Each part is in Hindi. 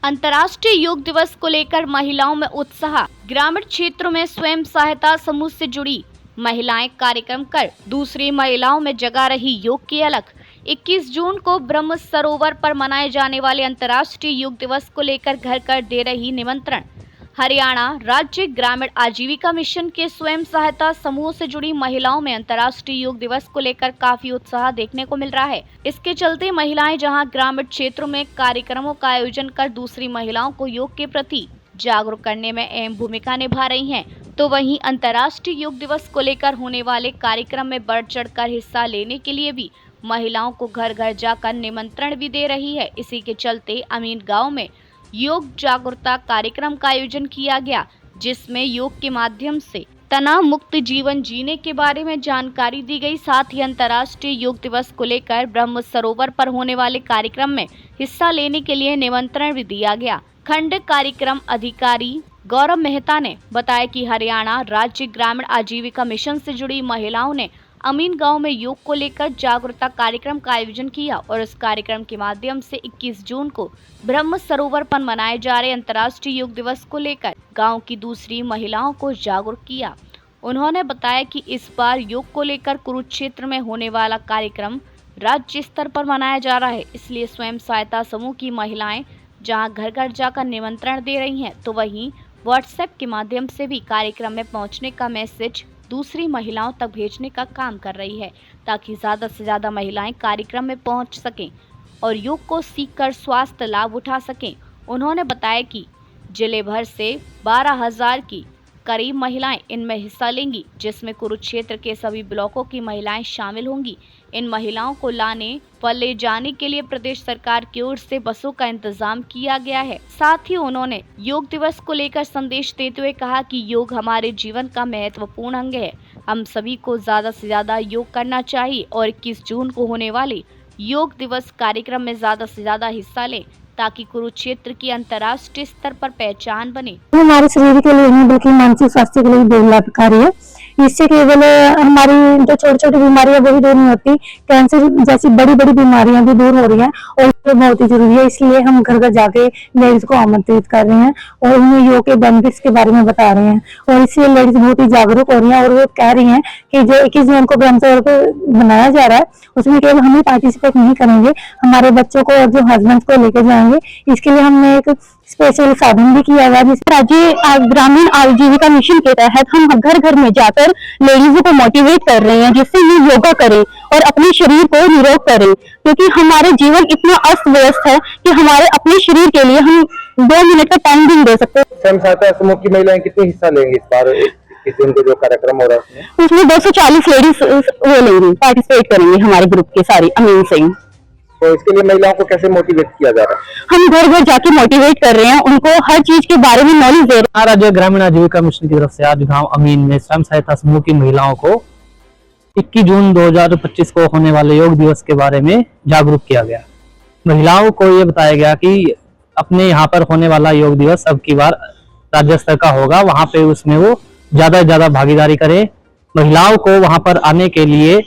अंतर्राष्ट्रीय योग दिवस को लेकर महिलाओं में उत्साह। ग्रामीण क्षेत्रों में स्वयं सहायता समूह से जुड़ी महिलाएं कार्यक्रम कर दूसरी महिलाओं में जगा रही योग की अलख। 21 जून को ब्रह्म सरोवर पर मनाए जाने वाले अंतर्राष्ट्रीय योग दिवस को लेकर घर घर दे रही निमंत्रण। हरियाणा राज्य ग्रामीण आजीविका मिशन के स्वयं सहायता समूह से जुड़ी महिलाओं में अंतर्राष्ट्रीय योग दिवस को लेकर काफी उत्साह देखने को मिल रहा है। इसके चलते महिलाएं जहां ग्रामीण क्षेत्रों में कार्यक्रमों का आयोजन कर दूसरी महिलाओं को योग के प्रति जागरूक करने में अहम भूमिका निभा रही हैं, तो वहीं अंतर्राष्ट्रीय योग दिवस को लेकर होने वाले कार्यक्रम में बढ़ चढ़कर हिस्सा लेने के लिए भी महिलाओं को घर घर जाकर निमंत्रण भी दे रही है। इसी के चलते अमीन गाँव में योग जागरूकता कार्यक्रम का आयोजन किया गया, जिसमें योग के माध्यम से तनाव मुक्त जीवन जीने के बारे में जानकारी दी गई। साथ ही अंतर्राष्ट्रीय योग दिवस को लेकर ब्रह्म सरोवर पर होने वाले कार्यक्रम में हिस्सा लेने के लिए निमंत्रण भी दिया गया। खंड कार्यक्रम अधिकारी गौरव मेहता ने बताया कि हरियाणा राज्य ग्रामीण आजीविका मिशन से जुड़ी महिलाओं ने अमीन गांव में योग को लेकर जागरूकता कार्यक्रम का आयोजन किया और इस कार्यक्रम के माध्यम से 21 जून को ब्रह्म सरोवर पर मनाए जा रहे अंतर्राष्ट्रीय योग दिवस को लेकर गांव की दूसरी महिलाओं को जागरूक किया। उन्होंने बताया कि इस बार योग को लेकर कुरुक्षेत्र में होने वाला कार्यक्रम राज्य स्तर पर मनाया जा रहा है, इसलिए स्वयं सहायता समूह की महिलाएं जहां घर घर जाकर निमंत्रण दे रही हैं, तो वहीं व्हाट्सएप के माध्यम से भी कार्यक्रम में पहुंचने का मैसेज दूसरी महिलाओं तक भेजने का काम कर रही है, ताकि ज़्यादा से ज़्यादा महिलाएं कार्यक्रम में पहुंच सकें और योग को सीखकर स्वास्थ्य लाभ उठा सकें। उन्होंने बताया कि जिले भर से 12,000 की करीब महिलाएं इनमें हिस्सा लेंगी, जिसमें कुरुक्षेत्र के सभी ब्लॉकों की महिलाएं शामिल होंगी। इन महिलाओं को लाने व ले जाने के लिए प्रदेश सरकार की ओर से बसों का इंतजाम किया गया है। साथ ही उन्होंने योग दिवस को लेकर संदेश देते हुए कहा कि योग हमारे जीवन का महत्वपूर्ण अंग है। हम सभी को ज्यादा से ज्यादा योग करना चाहिए और 21 जून को होने वाले योग दिवस कार्यक्रम में ज्यादा से ज्यादा हिस्सा लें, ताकि कुरुक्षेत्र की अंतर्राष्ट्रीय स्तर पर पहचान बने। हमारे शरीर के लिए नहीं बल्कि मानसिक स्वास्थ्य के लिए बहुत लाभकारी है। इससे केवल हमारी जो छोटी छोटी बीमारियां वही दूर नहीं होती, कैंसर जैसी बड़ी बड़ी बीमारियां भी दूर हो रही हैं और ये बहुत ही जरूरी है। इसलिए हम घर घर जाके लेडीज को आमंत्रित कर रहे हैं और उन्हें योग के बेनिफिट्स के बारे में बता रहे हैं और इसलिए लेडीज बहुत ही जागरूक हो रही हैं और वो कह रही हैं कि जो 21 जून को ब्रह्म सरोवर पर बनाया जा रहा है उसमें केवल हम ही पार्टिसिपेट नहीं करेंगे, हमारे बच्चों को और जो हस्बैंड को लेकर जाएंगे। इसके लिए हमने एक स्पेशल साधन भी किया हुआ है। राज्य ग्रामीण आजीविका मिशन के तहत हम घर घर में जाकर लेडीजों को मोटिवेट कर रहे हैं, जिससे ये योगा करें और अपने शरीर को निरोग करें, क्योंकि हमारे जीवन इतना अस्त व्यस्त है कि हमारे अपने शरीर के लिए हम 2 मिनट का टाइम भी नहीं दे सकते। स्वयं सहायता समूह की महिलाएं कितने हिस्सा लेंगी इस बार इस दिन को जो कार्यक्रम हो रहा है उसमें 240 लेडीज वो लेंगी, पार्टिसिपेट करेंगे हमारे ग्रुप के सारी अमीन सिंह। तो इसके लिए महिलाओं को कैसे मोटिवेट किया जा रहा है? हम घर घर जाके मोटिवेट कर रहे हैं, उनको हर चीज के बारे में नॉलेज दे रहे हैं। राज्य ग्रामीण आजीविका मिशन की तरफ से आज गांव अमीन में स्वयं सहायता समूह की महिलाओं को 21 जून 2025 को होने वाले योग दिवस के बारे में जागरूक किया गया। महिलाओं को ये बताया गया कि अपने यहाँ पर होने वाला योग दिवस अब की बार राज्य स्तर का होगा, वहां पे उसमें वो ज्यादा से ज्यादा भागीदारी करें। महिलाओं को वहां पर आने के लिए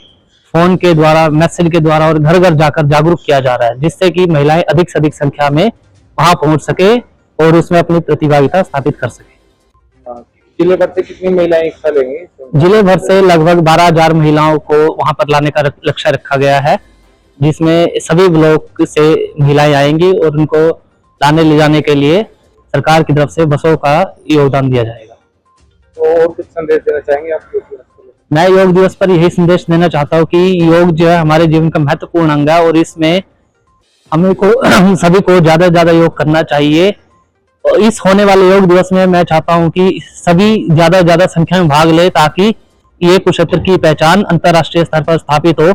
फोन के द्वारा, मैसेज के द्वारा और घर घर जाकर जागरूक किया जा रहा है, जिससे कि महिलाएं अधिक से अधिक संख्या में वहां पहुंच सके और उसमें अपनी प्रतिभागिता स्थापित कर सके। जिले भर से कितनी महिलाएं हिस्सा लेंगी? जिले भर से लगभग 12,000 महिलाओं को वहां पर लाने का लक्ष्य रखा गया है, जिसमें सभी ब्लॉक से महिलाएं आएंगी और उनको लाने ले जाने के लिए सरकार की तरफ से बसों का योगदान दिया जाएगा। तो और कुछ संदेश देना चाहेंगे आप? मैं योग दिवस पर यही संदेश देना चाहता हूँ कि योग जो है हमारे जीवन का महत्वपूर्ण अंग है और इसमें हमें को सभी को ज्यादा से ज्यादा योग करना चाहिए। और इस होने वाले योग दिवस में मैं चाहता हूँ कि सभी ज्यादा से ज्यादा संख्या में भाग ले, ताकि ये कुरुक्षेत्र की पहचान अंतर्राष्ट्रीय स्तर पर स्थापित हो